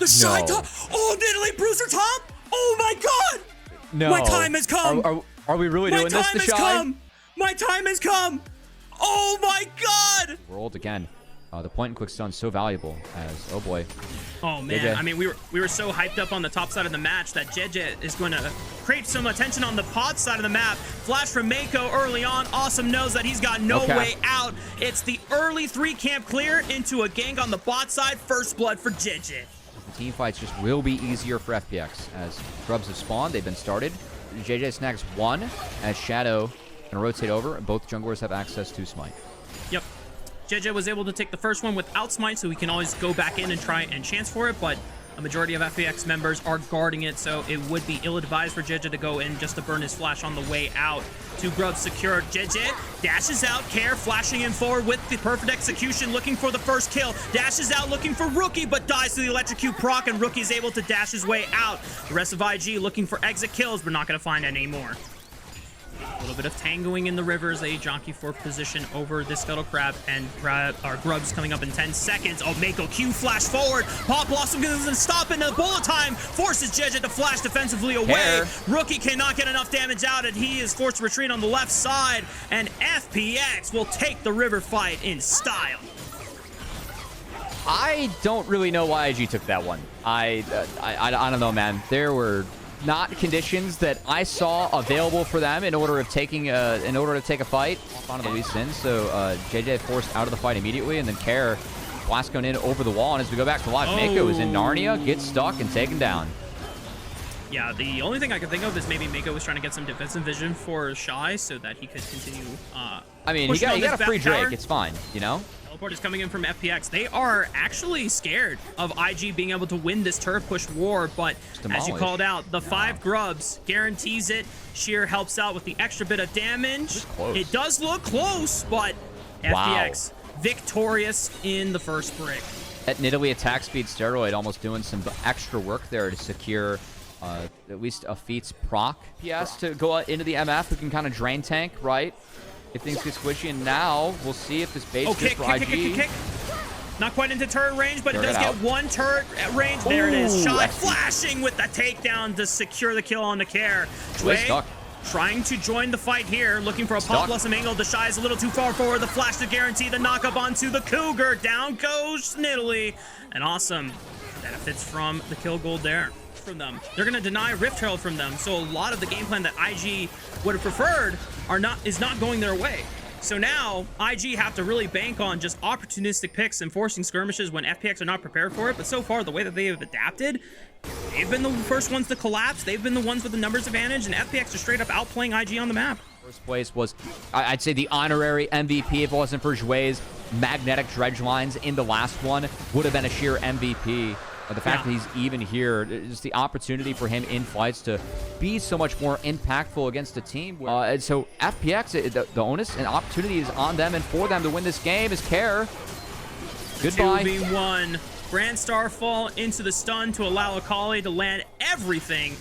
The shy top. Oh, Italy bruiser top. Oh my god. No. My time has come. Are we really doing this? My time has come. My time has come. Oh my god. World again. The point and quick stun so valuable as, oh boy. Oh man, JJ. I mean, we were so hyped up on the top side of the match that JJ is going to create some attention on the pod side of the map. Flash from Mako early on. Awesome knows that he's got no way out. It's the early 3 camp clear into a gank on the bot side. First blood for JJ. The team fights just will be easier for FPX as grubs have spawned. They've been started. JJ snags 1 as Shadow can rotate over. Both junglers have access to Smite. Yep. JJ was able to take the first one without Smite, so he can always go back in and try and chance for it, but a majority of FPX members are guarding it, so it would be ill-advised for JJ to go in just to burn his flash on the way out. 2 grubs secured. JJ dashes out. Care flashing in forward with the perfect execution, looking for the first kill. Dashes out looking for Rookie, but dies to the electrocute proc, and Rookie is able to dash his way out. The rest of IG looking for exit kills, but not going to find any more. A little bit of tangoing in the river as they jockey for position over this Scuttle Crab, and Grubs coming up in 10 seconds. Oh, Mako Q flash forward. Pop Blossom doesn't stop, and the bullet time forces JJ to flash defensively away. Rookie cannot get enough damage out, and he is forced to retreat on the left side, and FPX will take the river fight in style. I don't really know why IG took that one. I don't know, man. There were not conditions that I saw available for them in order of taking to take a fight onto the Lee Sin. So JJ forced out of the fight immediately, and then Care blast going in over the wall. And as we go back to live, Mako is in Narnia, gets stuck and taken down. Yeah, the only thing I can think of is maybe Mako was trying to get some defensive vision for Shy so that he could continue. I mean, he got a free Drake. It's fine, you know. Teleport is coming in from FPX. They are actually scared of IG being able to win this turret push war, but as you called out, the 5 grubs guarantees it. Sheer helps out with the extra bit of damage. It does look close, but FPX victorious in the first brick. At Nidalee attack speed steroid, almost doing some extra work there to secure at least a feat's proc. PS to go into the MF who can kind of drain tank, right? If things get squishy, and now we'll see if this bait's good for IG. Kick. Not quite into turret range, but it does get 1 turret at range. There it is. Shy flashing with the takedown to secure the kill on the Care. Sway trying to join the fight here, looking for a Pop Blossom angle. The Shy is a little too far forward. The flash to guarantee the knock up onto the Cougar. Down goes Nidalee. And awesome benefits from the kill gold there. From them, they're going to deny Rift Herald from them, so a lot of the game plan that IG would have preferred is not going their way. So now IG have to really bank on just opportunistic picks and forcing skirmishes when FPX are not prepared for it. But so far, the way that they have adapted, they've been the first ones to collapse. They've been the ones with the numbers advantage, and FPX are straight up outplaying IG on the map. First place was, I'd say, the honorary MVP. If it wasn't for Jouet's magnetic dredge lines in the last one, would have been a sheer MVP. But the fact that he's even here, just the opportunity for him in fights to be so much more impactful against the team. And so FPX, the onus and opportunity is on them and for them to win this game is Care. Goodbye. 2v1. Grand Starfall into the stun to allow Akali to land everything.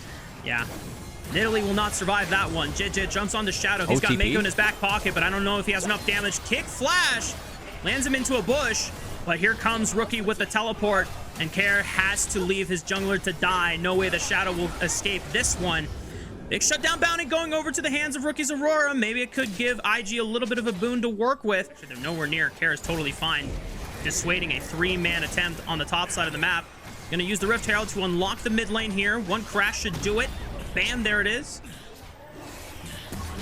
Yeah. Nidalee will not survive that one. JJ jumps onto Shadow. He's got Mako in his back pocket, but I don't know if he has enough damage. Kick flash. Lands him into a bush. But here comes Rookie with the teleport. And Care has to leave his jungler to die. No way the Shadow will escape this one. Big shutdown bounty going over to the hands of Rookie's Aurora. Maybe it could give IG a little bit of a boon to work with. Actually, they're nowhere near. Care is totally fine. Dissuading a 3-man attempt on the top side of the map. Gonna use the Rift Herald to unlock the mid lane here. 1 crash should do it. Bam, there it is.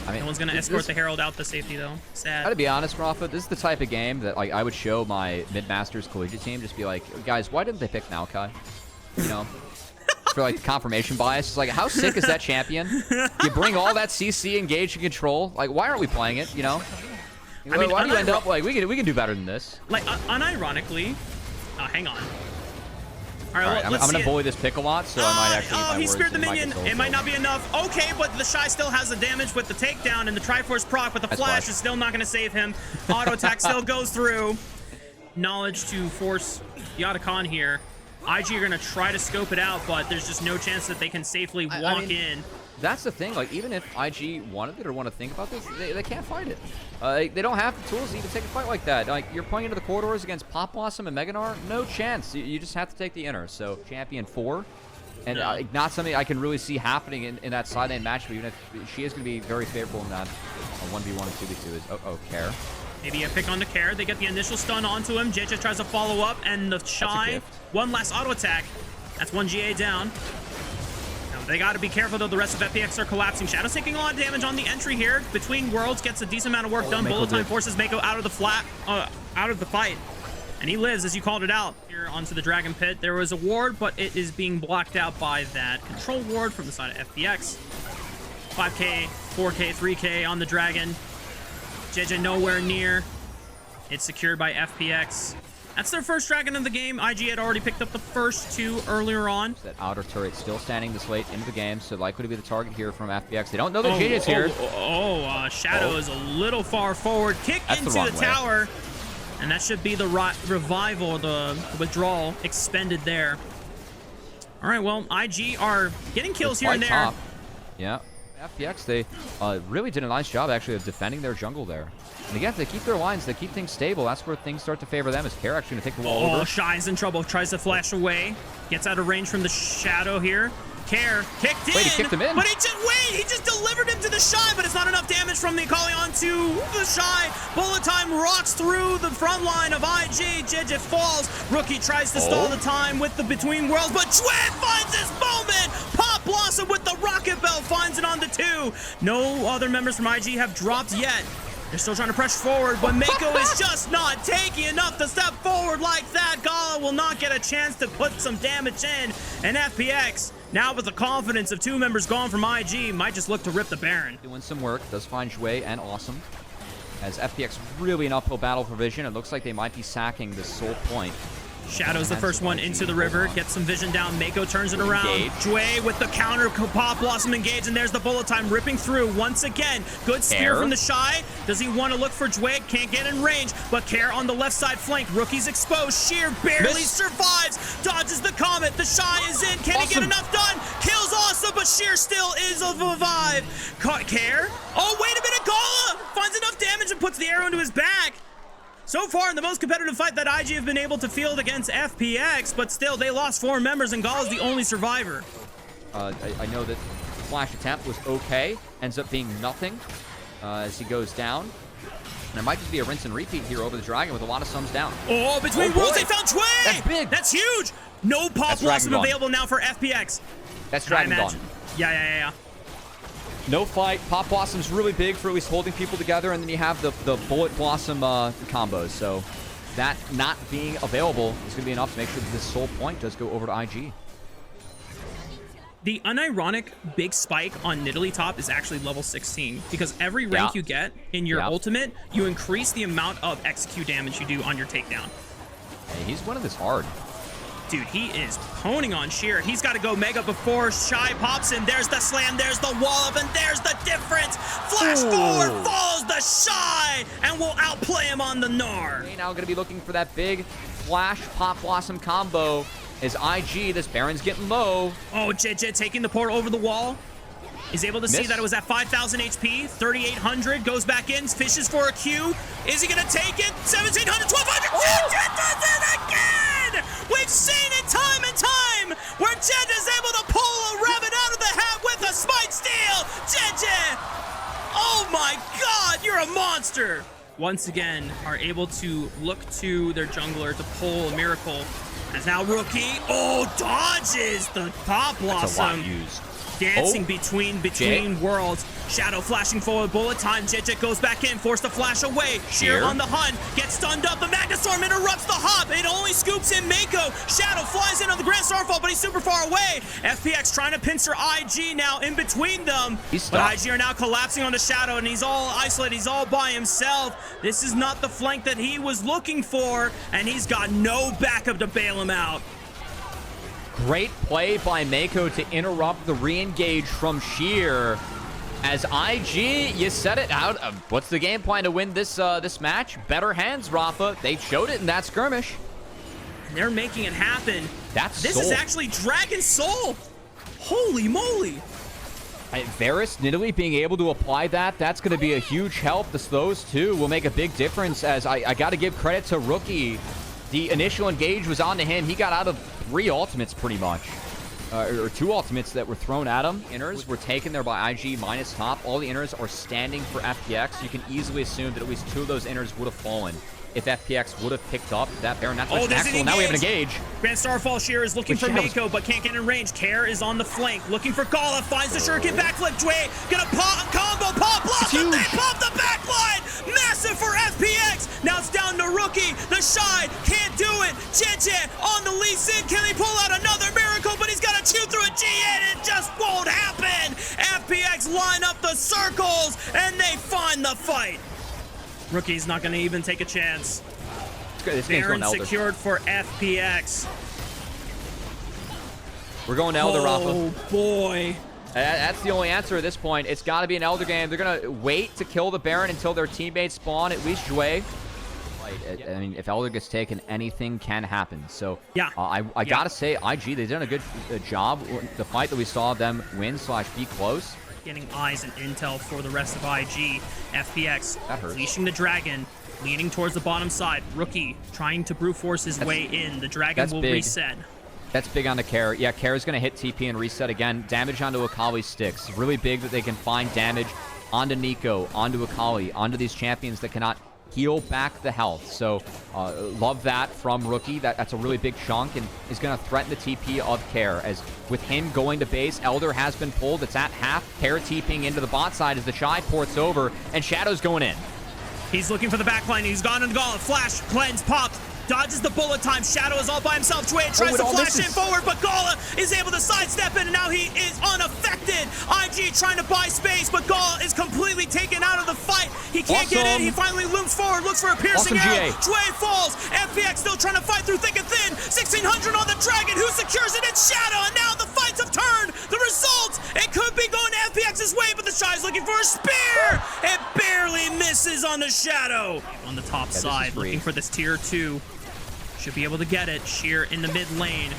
I mean, no one's gonna escort the Herald out to safety though. Sad. Gotta be honest, Rafa, this is the type of game that like I would show my mid-masters collegiate team, just be like, guys, why didn't they pick Maokai? You know, for like confirmation bias. It's like, how sick is that champion? You bring all that CC engaged and control. Like, why aren't we playing it? You know, I mean, why do you end up like we can do better than this? Like, unironically, hang on. All right, I'm going to bully this pick a lot, so I might actually... Oh, he speared the minion. It might not be enough. Okay, but the Shy still has the damage with the takedown, and the Triforce proc with the flash is still not going to save him. Auto attack still goes through. Knowledge to force the Otacon here. IG are going to try to scope it out, but there's just no chance that they can safely walk in. that's the thing. Like, even if IG wanted it or want to think about this, they can't fight it. They don't have the tools to even take a fight like that. Like, you're playing into the corridors against Pop Blossom and Meganar, no chance. You just have to take the inner. So, Champion 4. And not something I can really see happening in that side lane match, but even if she is going to be very favorable in that 1v1 and 2v2 is Care. Maybe a pick on the Care. They get the initial stun onto him. JJ tries to follow up, and the Shy, one last auto attack. That's one GA down. Now, they got to be careful, though. The rest of FPX are collapsing. Shadow's taking a lot of damage on the entry here. Between Worlds gets a decent amount of work done. Bullet Time forces Mako out of the fight. And he lives, as you called it out, here onto the Dragon Pit. There was a ward, but it is being blocked out by that control ward from the side of FPX. 5k, 4k, 3k on the Dragon. JJ nowhere near. It's secured by FPX. That's their first Dragon of the game. IG had already picked up the first 2 earlier on. That outer turret still standing this late into the game, so likely to be the target here from FPX. They don't know that JJ's here. Shadow is a little far forward. Kick into the tower. And that should be the revival, the withdrawal expended there. All right, well, IG are getting kills here and there. Top. Yeah, FPX, they really did a nice job, actually, of defending their jungle there. And again, if they keep their lines, they keep things stable, that's where things start to favor them. Is Care actually going to take the wall over? Shy's in trouble. Tries to flash away. Gets out of range from the Shadow here. Care kicked in. Wait, he kicked him in. But he just delivered him to the Shy, but it's not enough damage from the Akali onto the Shy. Bullet Time rocks through the front line of IG. JJ falls. Rookie tries to stall the time with the Between Worlds, but Jway finds his moment. Pop Blossom with the Rocket Belt finds it on the 2. No other members from IG have dropped yet. They're still trying to press forward, but Mako is just not taking enough to step forward like that. Gala will not get a chance to put some damage in. And FPX, now with the confidence of 2 members gone from IG, might just look to rip the Baron. Doing some work, does find Jway and Awesome. As FPX really an uphill battle for vision, it looks like they might be sacking this Soul Point. Shadow's the first one into the river, gets some vision down. Mako turns it around. Jway with the counter, Pop Blossom engaged, and there's the Bullet Time ripping through once again. Good spear from the Shy. Does he want to look for Jway? Can't get in range, but Care on the left side flank. Rookie's exposed. Sheer barely survives. Dodges the Comet. The Shy is in. Can he get enough done? Kills Awesome, but Sheer still is alive. Care? Oh, wait a minute. Gala finds enough damage and puts the arrow into his back. So far, in the most competitive fight that IG have been able to field against FPX, but still, they lost 4 members, and Gall is the only survivor. I know that flash attempt was okay, ends up being nothing as he goes down. And it might just be a rinse and repeat here over the Dragon with a lot of sums down. Oh, Between Worlds, they found Jway! That's big! That's huge! No Pop Blossom available now for FPX. That's Dragon gone. Yeah. No fight. Pop Blossom's really big for at least holding people together, and then you have the Bullet Blossom combos. So that not being available is going to be enough to make sure that this Soul Point does go over to IG. The unironic big spike on Nidalee top is actually level 16, because every rank you get in your ultimate, you increase the amount of XQ damage you do on your takedown. Hey, he's winning this hard. Dude, he is honing on Sheer. He's got to go mega before Shy pops in. There's the slam, there's the wall up, and there's the difference. Flash forward, falls the Shy, and will outplay him on the Gnar. Now going to be looking for that big flash Pop Blossom combo. Is IG, this Baron's getting low. Oh, JJ taking the port over the wall. Is able to see that it was at 5,000 HP, 3,800, goes back in, fishes for a Q. Is he going to take it? 1,700, 1,200, JJ does it again! We've seen it time and time where JJ is able to pull a rabbit out of the hat with a smite steal. JJ, oh my God, you're a monster. Once again, are able to look to their jungler to pull a miracle. As now Rookie, dodges the Pop Blossom. Dancing between worlds. Shadow flashing forward, Bullet Time. JJ goes back in, forced to flash away. Sheer on the hunt, gets stunned up. The Magnastorm interrupts the hop. It only scoops in Mako. Shadow flies in on the Grand Starfall, but he's super far away. FPX trying to pincer IG now in between them. But IG are now collapsing on the Shadow, and he's all isolated. He's all by himself. This is not the flank that he was looking for, and he's got no backup to bail him out. Great play by Mako to interrupt the re-engage from Sheer. As IG, you said it out. What's the game plan to win this this match? Better hands, Rafa. They showed it in that skirmish. They're making it happen. That's This Soul. is actually Dragon Soul. Holy moly. Varus, Nidalee being able to apply that's going to be a huge help. Those two will make a big difference, as I got to give credit to Rookie. The initial engage was onto him. He got out of 3 ultimates pretty much. Or 2 ultimates that were thrown at him. Inners were taken there by IG minus top. All the inners are standing for FPX. You can easily assume that at least 2 of those inners would have fallen if FPX would have picked up that Baron. That's what's Axel. Now we have an engage. Grand Starfall Sheer is looking for Mako, but can't get in range. Care is on the flank, looking for Gala, finds the shuriken backflip. Dway gonna pop, combo, pop, blossom, they pop the backline! Massive for FPX! Now it's down to Rookie, the Shy, can't do it! JJ on the Lee Sin, can he pull out another miracle? But he's gotta chew through a G and it just won't happen! FPX line up the circles, and they find the fight! Rookie's not going to even take a chance. Baron secured for FPX. We're going to Elder, Rafa. Oh, boy. That's the only answer at this point. It's got to be an Elder game. They're going to wait to kill the Baron until their teammates spawn, at least Jue. I mean, if Elder gets taken, anything can happen. So, yeah, I got to say, IG, they've done a good job. The fight that we saw them win/be close. Getting eyes and intel for the rest of IG. FPX unleashing the dragon, leaning towards the bottom side. Rookie trying to brute force his way in. The dragon will reset. That's big on the Care. Yeah, Care is going to hit TP and reset again. Damage onto Akali sticks. Really big that they can find damage onto Nico, onto Akali, onto these champions that cannot heal back the health. So love that from Rookie. That's a really big chunk and is going to threaten the TP of Care. As with him going to base, Elder has been pulled. It's at half. Care TPing into the bot side as the Shy ports over, and Shadow's going in. He's looking for the backline. He's gone in the gauntlet. Flash, cleanse, popped. Dodges the bullet time. Shadow is all by himself. Dwayne tries to flash in forward, but Gala is able to sidestep it, and now he is unaffected. IG trying to buy space, but Gala is completely taken out of the fight. He can't get in. He finally looms forward, looks for a piercing arrow. Dwayne falls. FPX still trying to fight through thick and thin. 1600 on the dragon. Who secures it? It's Shadow, and now the fights have turned. The result, it could be going to FPX's way, but the Shy's looking for a spear. It barely misses on the Shadow. On the top side, looking for this tier 2. Should be able to get it. Sheer in the mid lane,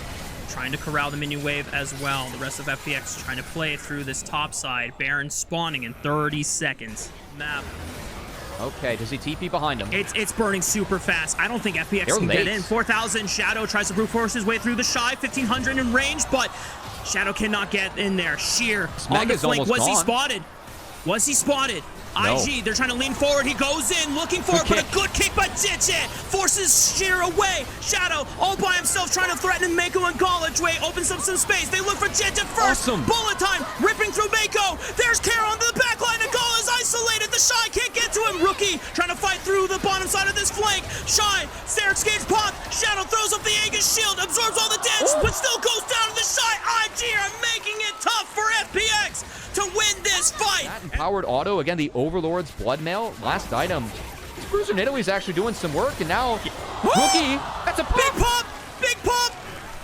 trying to corral the minion wave as well. The rest of FPX trying to play through this top side. Baron spawning in 30 seconds. Map. Okay, does he TP behind him? It's burning super fast. I don't think FPX can get in. 4,000. Shadow tries to brute force his way through the Shy. 1,500 in range, but Shadow cannot get in there. Sheer on the flank. Was he spotted? Was he spotted? No. IG, they're trying to lean forward. He goes in, looking for it, but a good kick by Jitchet. Forces Sheer away. Shadow all by himself, trying to threaten Mako and Gala. Dway opens up some space. They look for Jitchet first. Bullet time, ripping through Mako. There's Care onto the backline, and Gala is isolated. The Shy can't get to him. Rookie trying to fight through the bottom side of this flank. Shy, Stair escapes pop. Shadow throws up the Aegis shield, absorbs all the damage, but still goes down to the Shy. IG are making it tough for FPX to win this fight. That empowered auto, again, the Overlord's blood mail. Last item. Bruiser Nidalee actually doing some work, and now Rookie, that's a pop. Big pop, big pop.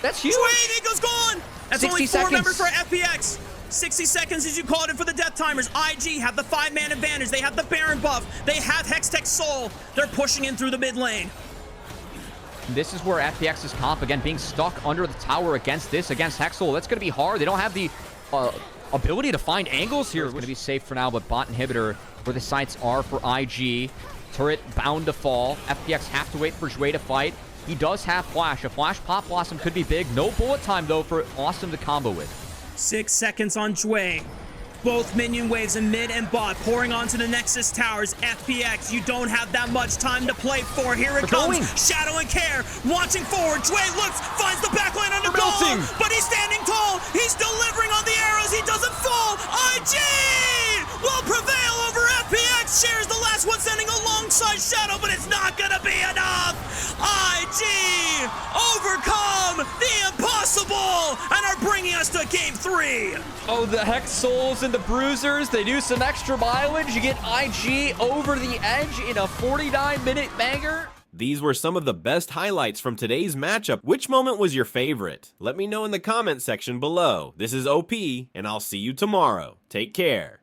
That's huge. Dwayne Eagle's gone. That's only 4 members for FPX. 60 seconds as you called it for the death timers. IG have the 5-man advantage. They have the Baron buff. They have Hextech Soul. They're pushing in through the mid lane. This is where FPX's comp, again, being stuck under the tower against Hexel. That's going to be hard. They don't have the ability to find angles here. It's going to be safe for now, but bot inhibitor where the sights are for IG. Turret bound to fall. FPX have to wait for Jue to fight. He does have flash. A flash pop blossom could be big. No bullet time, though, for Awesome to combo with. 6 seconds on Jue. Both minion waves in mid and bot pouring onto the Nexus towers. FPX, you don't have that much time to play for. Here it comes. Shadow and Care watching forward. Jue looks, finds the backline under Gala, but he's standing tall. He's delivering on the arrows. He doesn't fall. IG will prevail over FPX. Shares the last one standing alongside Shadow, but it's not gonna be enough. IG overcome the impossible and are bringing us to game 3. Oh, the Hex Souls and the Bruisers, they do some extra mileage. You get IG over the edge in a 49-minute banger. These were some of the best highlights from today's matchup. Which moment was your favorite? Let me know in the comment section below. This is OP, and I'll see you tomorrow. Take care.